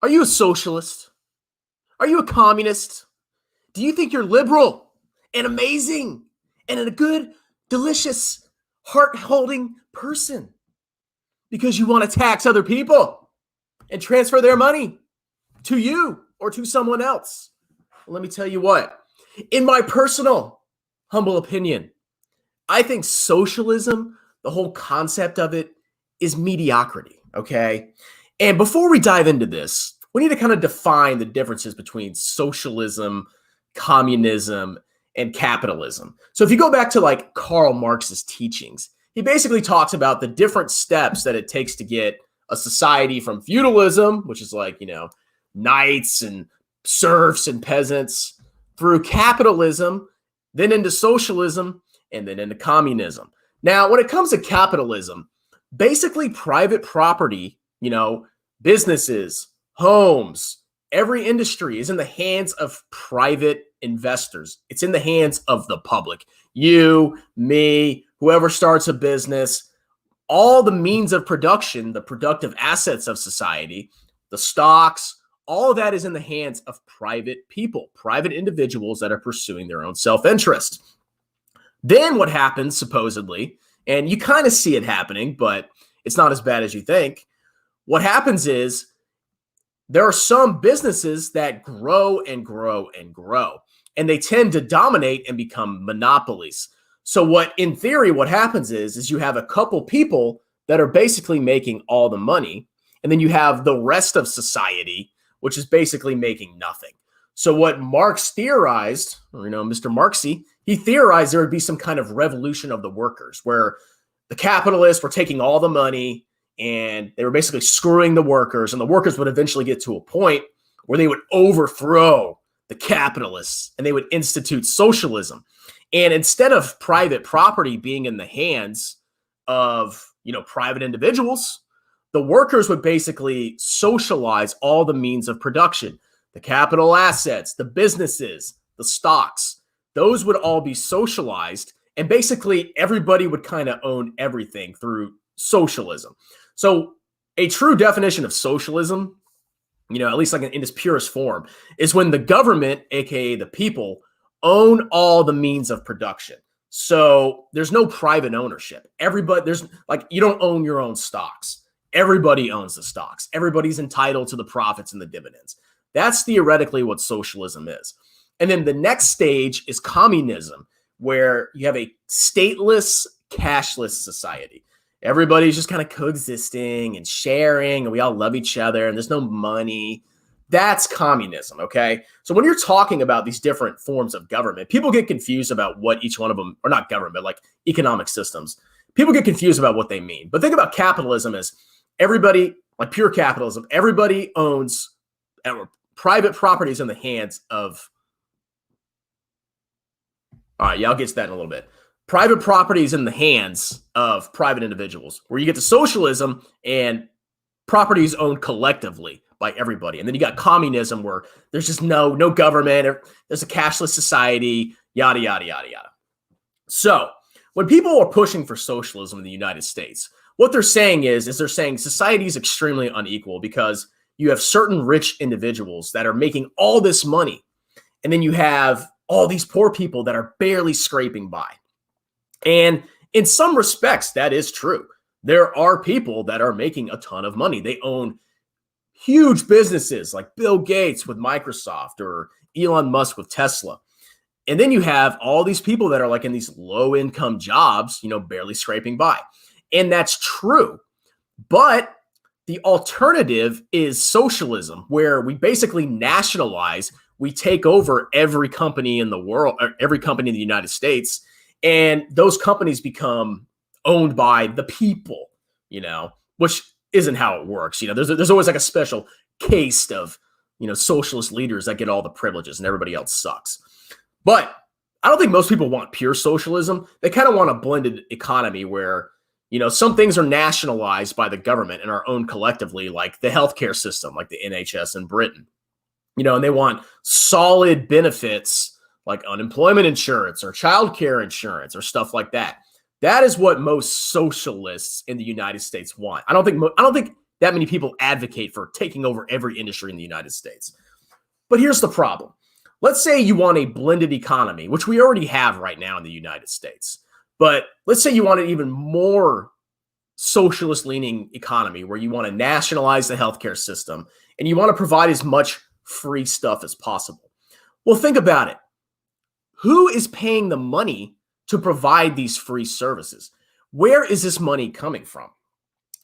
Are you a socialist? Are you a communist? Do you think you're liberal and amazing and a good, delicious, heart-holding person because you want to tax other people and transfer their money to you or to someone else? Well, let me tell you what. In my personal, humble opinion, I think socialism, the whole concept of it, is mediocrity, okay? And before we dive into this, we need to kind of define the differences between socialism, communism, and capitalism. So if you go back to like Karl Marx's teachings, he basically talks about the different steps that it takes to get a society from feudalism, which is like, knights and serfs and peasants, through capitalism, then into socialism, and then into communism. Now, when it comes to capitalism, basically private property, businesses, homes, every industry is in the hands of private investors. It's in the hands of the public. You, me, whoever starts a business, all the means of production, the productive assets of society, the stocks, all of that is in the hands of private people, private individuals that are pursuing their own self-interest. Then what happens, supposedly, and you kind of see it happening, but it's not as bad as you think. What happens is there are some businesses that grow and grow and grow, and they tend to dominate and become monopolies. So in theory, what happens is you have a couple people that are basically making all the money, and then you have the rest of society, which is basically making nothing. So what Marx theorized, or, Mr. Marxy, he theorized there would be some kind of revolution of the workers where the capitalists were taking all the money and they were basically screwing the workers, and the workers would eventually get to a point where they would overthrow the capitalists and they would institute socialism. And instead of private property being in the hands of, private individuals, the workers would basically socialize all the means of production, the capital assets, the businesses, the stocks. Those would all be socialized, and basically everybody would kind of own everything through socialism. So a true definition of socialism, at least like in its purest form, is when the government, aka the people, own all the means of production. So there's no private ownership. You don't own your own stocks. Everybody owns the stocks. Everybody's entitled to the profits and the dividends. That's theoretically what socialism is. And then the next stage is communism, where you have a stateless, cashless society. Everybody's just kind of coexisting and sharing, and we all love each other, and there's no money. That's communism, okay? So when you're talking about these different forms of government, people get confused about what each one of them, or not government, but like economic systems. People get confused about what they mean. But think about capitalism as everybody, like pure capitalism, everybody owns private properties in the hands of, all right, yeah, I'll get to that in a little bit. Private property is in the hands of private individuals, where you get to socialism and property is owned collectively by everybody. And then you got communism, where there's just no government, there's a cashless society, yada, yada, yada, yada. So when people are pushing for socialism in the United States, what they're saying is they're saying society is extremely unequal because you have certain rich individuals that are making all this money, and then you have all these poor people that are barely scraping by. And in some respects, that is true. There are people that are making a ton of money. They own huge businesses like Bill Gates with Microsoft or Elon Musk with Tesla. And then you have all these people that are like in these low income jobs, barely scraping by. And that's true. But the alternative is socialism, where we basically nationalize, we take over every company in the world, or every company in the United States, and those companies become owned by the people, which isn't how it works. There's always like a special case of, socialist leaders that get all the privileges and everybody else sucks. But I don't think most people want pure socialism. They kind of want a blended economy where, some things are nationalized by the government and are owned collectively, like the healthcare system, like the NHS in Britain, and they want solid benefits like unemployment insurance or childcare insurance or stuff like that. That is what most socialists in the United States want. I don't think that many people advocate for taking over every industry in the United States. But here's the problem. Let's say you want a blended economy, which we already have right now in the United States. But let's say you want an even more socialist-leaning economy where you want to nationalize the healthcare system and you want to provide as much free stuff as possible. Well, think about it. Who is paying the money to provide these free services? Where is this money coming from?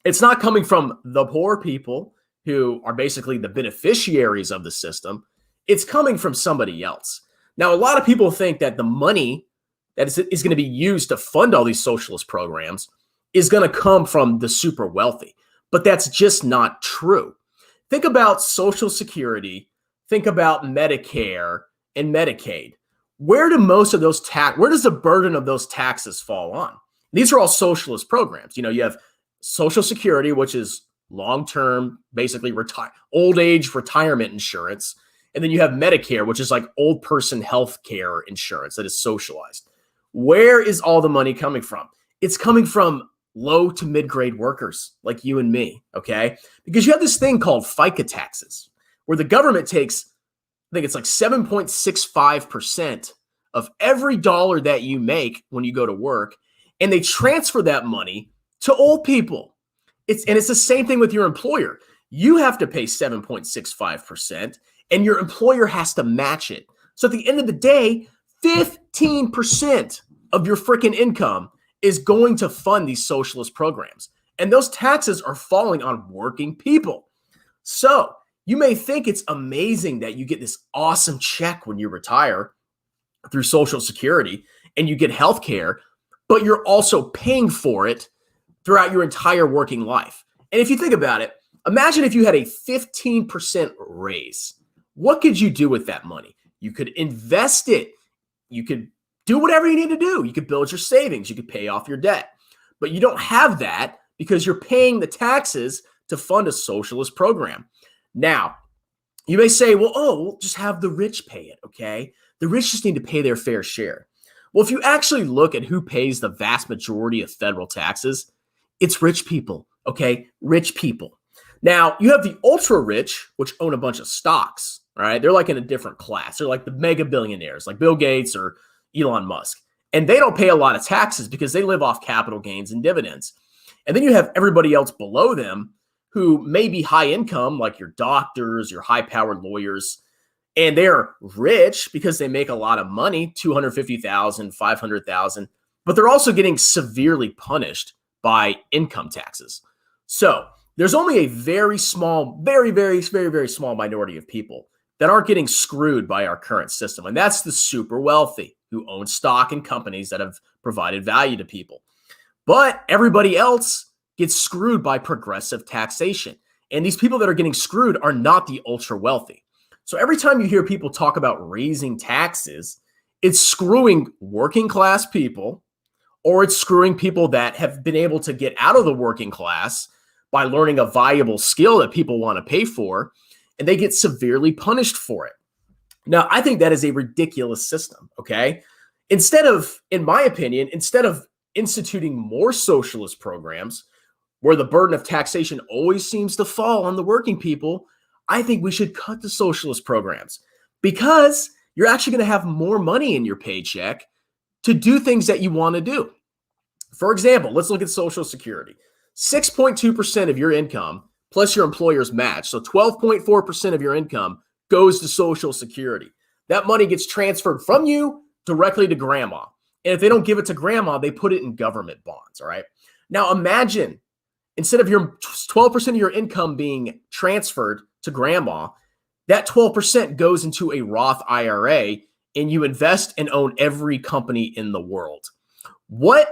It's not coming from the poor people who are basically the beneficiaries of the system. It's coming from somebody else. Now, a lot of people think that the money that is going to be used to fund all these socialist programs is going to come from the super wealthy, but that's just not true. Think about Social Security, think about Medicare and Medicaid. Where do most of those where does the burden of those taxes fall on? These are all socialist programs. You know, you have Social Security, which is long-term, basically old age retirement insurance. And then you have Medicare, which is like old person health care insurance that is socialized. Where is all the money coming from? It's coming from low to mid-grade workers like you and me, okay? Because you have this thing called FICA taxes, where the government takes, I think it's like 7.65% of every dollar that you make when you go to work, and they transfer that money to old people. It's the same thing with your employer. You have to pay 7.65%, and your employer has to match it. So at the end of the day, 15% of your freaking income is going to fund these socialist programs. And those taxes are falling on working people. So you may think it's amazing that you get this awesome check when you retire through Social Security and you get health care, but you're also paying for it throughout your entire working life. And if you think about it, imagine if you had a 15% raise. What could you do with that money? You could invest it. You could do whatever you need to do. You could build your savings. You could pay off your debt. But you don't have that because you're paying the taxes to fund a socialist program. Now, you may say, well, we'll just have the rich pay it, okay? The rich just need to pay their fair share. Well, if you actually look at who pays the vast majority of federal taxes, it's rich people, okay? Rich people. Now, you have the ultra rich, which own a bunch of stocks, right? They're like in a different class. They're like the mega billionaires, like Bill Gates or Elon Musk. And they don't pay a lot of taxes because they live off capital gains and dividends. And then you have everybody else below them who may be high income, like your doctors, your high-powered lawyers, and they're rich because they make a lot of money, $250,000, $500,000, but they're also getting severely punished by income taxes. So there's only a very small, very, very, very, very small minority of people that aren't getting screwed by our current system. And that's the super wealthy who own stock in companies that have provided value to people. But everybody else gets screwed by progressive taxation. And these people that are getting screwed are not the ultra wealthy. So every time you hear people talk about raising taxes, it's screwing working class people, or it's screwing people that have been able to get out of the working class by learning a valuable skill that people want to pay for, and they get severely punished for it. Now, I think that is a ridiculous system, okay? Instead of, in my opinion, instead of instituting more socialist programs where the burden of taxation always seems to fall on the working people, I think we should cut the socialist programs because you're actually going to have more money in your paycheck to do things that you want to do. For example, let's look at Social Security. 6.2% of your income plus your employer's match, so 12.4% of your income goes to Social Security. That money gets transferred from you directly to grandma. And if they don't give it to grandma, they put it in government bonds, all right? Now imagine, instead of your 12% of your income being transferred to grandma, that 12% goes into a Roth IRA and you invest and own every company in the world. What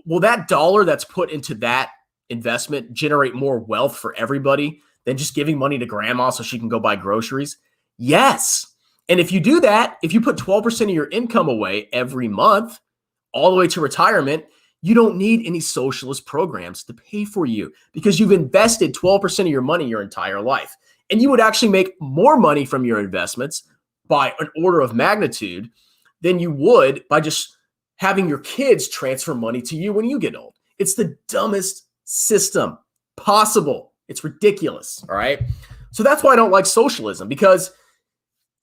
will that dollar that's put into that investment generate more wealth for everybody than just giving money to grandma so she can go buy groceries? Yes. And if you do that, if you put 12% of your income away every month, all the way to retirement, you don't need any socialist programs to pay for you because you've invested 12% of your money your entire life. And you would actually make more money from your investments by an order of magnitude than you would by just having your kids transfer money to you when you get old. It's the dumbest system possible. It's ridiculous, all right? So that's why I don't like socialism, because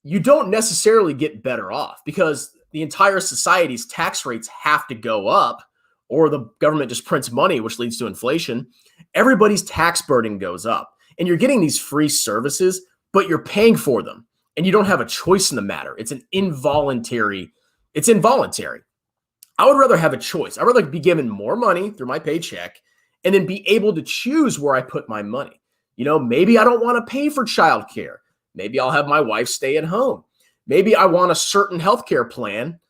you don't necessarily get better off, because the entire society's tax rates have to go up, or the government just prints money, which leads to inflation. Everybody's tax burden goes up, and you're getting these free services, but you're paying for them, and you don't have a choice in the matter. It's involuntary. I would rather have a choice. I'd rather be given more money through my paycheck and then be able to choose where I put my money. Maybe I don't want to pay for childcare. Maybe I'll have my wife stay at home. Maybe I want a certain healthcare plan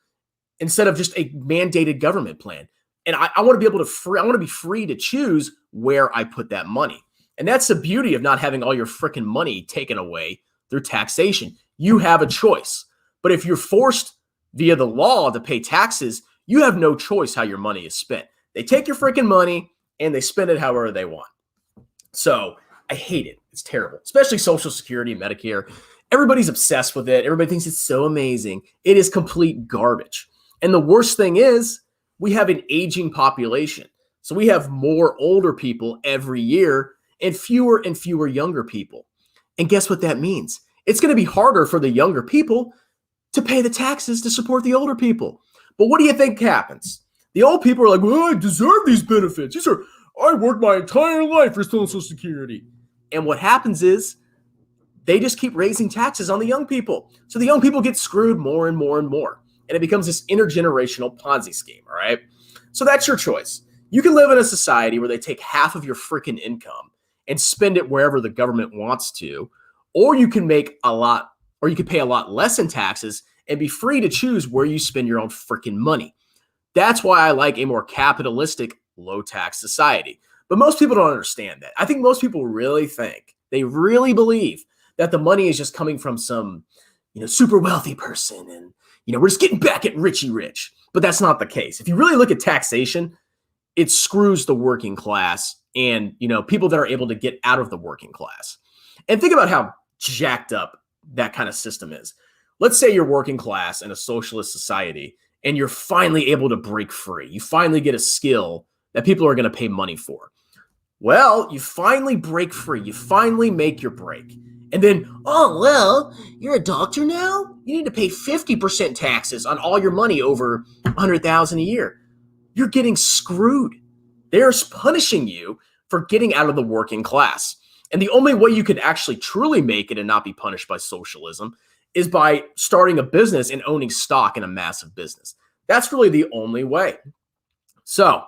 instead of just a mandated government plan. And I want to be free to choose where I put that money. And that's the beauty of not having all your freaking money taken away through taxation. You have a choice. But if you're forced via the law to pay taxes, you have no choice how your money is spent. They take your freaking money and they spend it however they want. So I hate it. It's terrible, especially Social Security, Medicare. Everybody's obsessed with it. Everybody thinks it's so amazing. It is complete garbage. And the worst thing is we have an aging population. So we have more older people every year and fewer younger people. And guess what that means? It's going to be harder for the younger people to pay the taxes to support the older people. But what do you think happens? The old people are like, well, I deserve these benefits. I worked my entire life for Social Security. And what happens is they just keep raising taxes on the young people. So the young people get screwed more and more and more. And it becomes this intergenerational Ponzi scheme, all right? So that's your choice. You can live in a society where they take half of your freaking income and spend it wherever the government wants to, or you can pay a lot less in taxes and be free to choose where you spend your own freaking money. That's why I like a more capitalistic, low-tax society. But most people don't understand that. I think most people really believe that the money is just coming from some, super wealthy person, and we're just getting back at Richie Rich. But that's not the case. If you really look at taxation, it screws the working class and people that are able to get out of the working class. And think about how jacked up that kind of system is. Let's say you're working class in a socialist society and you're finally able to break free. You finally get a skill that people are going to pay money for. Well, you finally break free. You finally make your break. And then, oh, well, you're a doctor now? You need to pay 50% taxes on all your money over $100,000 a year. You're getting screwed. They're punishing you for getting out of the working class. And the only way you could actually truly make it and not be punished by socialism is by starting a business and owning stock in a massive business. That's really the only way. So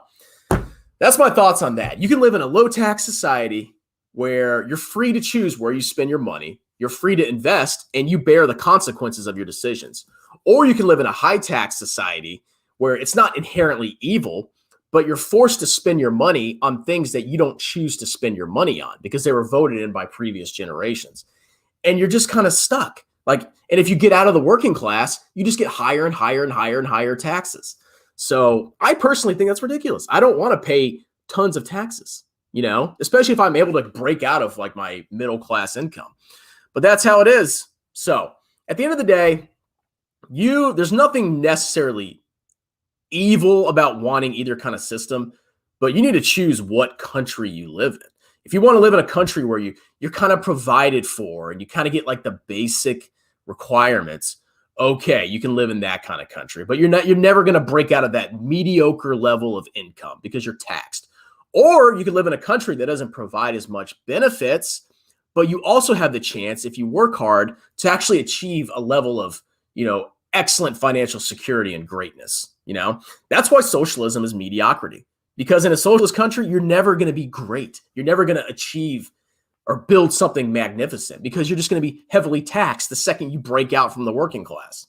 that's my thoughts on that. You can live in a low-tax society where you're free to choose where you spend your money, you're free to invest, and you bear the consequences of your decisions. Or you can live in a high-tax society where it's not inherently evil, but you're forced to spend your money on things that you don't choose to spend your money on because they were voted in by previous generations. And you're just kind of stuck. And if you get out of the working class, you just get higher and higher and higher and higher taxes. So I personally think that's ridiculous. I don't want to pay tons of taxes, especially if I'm able to break out of my middle class income. But that's how it is. So at the end of the day, there's nothing necessarily evil about wanting either kind of system, but you need to choose what country you live in. If you want to live in a country where you're kind of provided for and you kind of get the basic requirements, okay, you can live in that kind of country, but you're never going to break out of that mediocre level of income because you're taxed. Or you can live in a country that doesn't provide as much benefits, but you also have the chance, if you work hard, to actually achieve a level of, excellent financial security and greatness. That's why socialism is mediocrity. Because in a socialist country, you're never going to be great. You're never going to achieve or build something magnificent because you're just going to be heavily taxed the second you break out from the working class.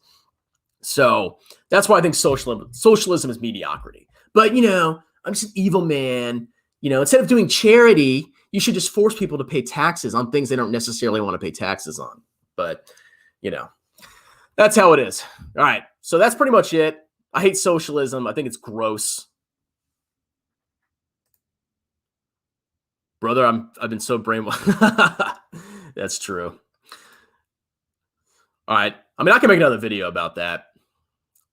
So that's why I think socialism is mediocrity. But, I'm just an evil man. Instead of doing charity, you should just force people to pay taxes on things they don't necessarily want to pay taxes on. But, that's how it is. All right. So that's pretty much it. I hate socialism. I think it's gross. Brother, I've been so brainwashed. That's true. All right. I can make another video about that.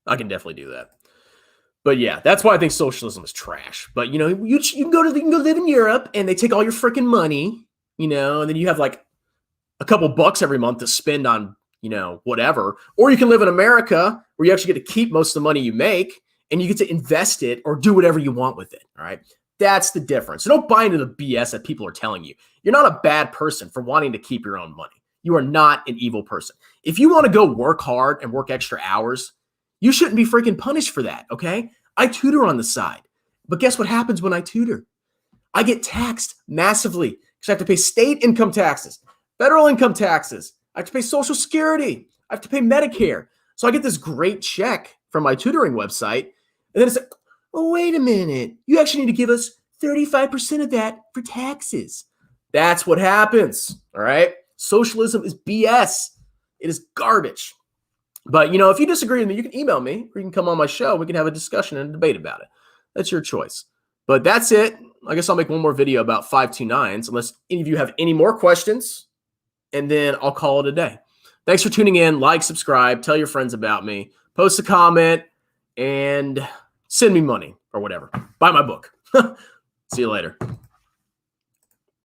I can definitely do that. But yeah, that's why I think socialism is trash. But you can go live in Europe and they take all your freaking money and then you have like a couple bucks every month to spend on, whatever. Or you can live in America where you actually get to keep most of the money you make and you get to invest it or do whatever you want with it. All right. That's the difference. So don't buy into the BS that people are telling you. You're not a bad person for wanting to keep your own money. You are not an evil person. If you want to go work hard and work extra hours, you shouldn't be freaking punished for that. Okay. I tutor on the side, but guess what happens when I tutor? I get taxed massively because I have to pay state income taxes, federal income taxes. I have to pay Social Security. I have to pay Medicare. So I get this great check from my tutoring website. And then it's like, oh, wait a minute. You actually need to give us 35% of that for taxes. That's what happens. All right. Socialism is BS. It is garbage. But, if you disagree with me, you can email me or you can come on my show. We can have a discussion and a debate about it. That's your choice. But that's it. I guess I'll make one more video about 529s unless any of you have any more questions. And then I'll call it a day. Thanks for tuning in. Like, subscribe, tell your friends about me, post a comment, and send me money or whatever. Buy my book. See you later.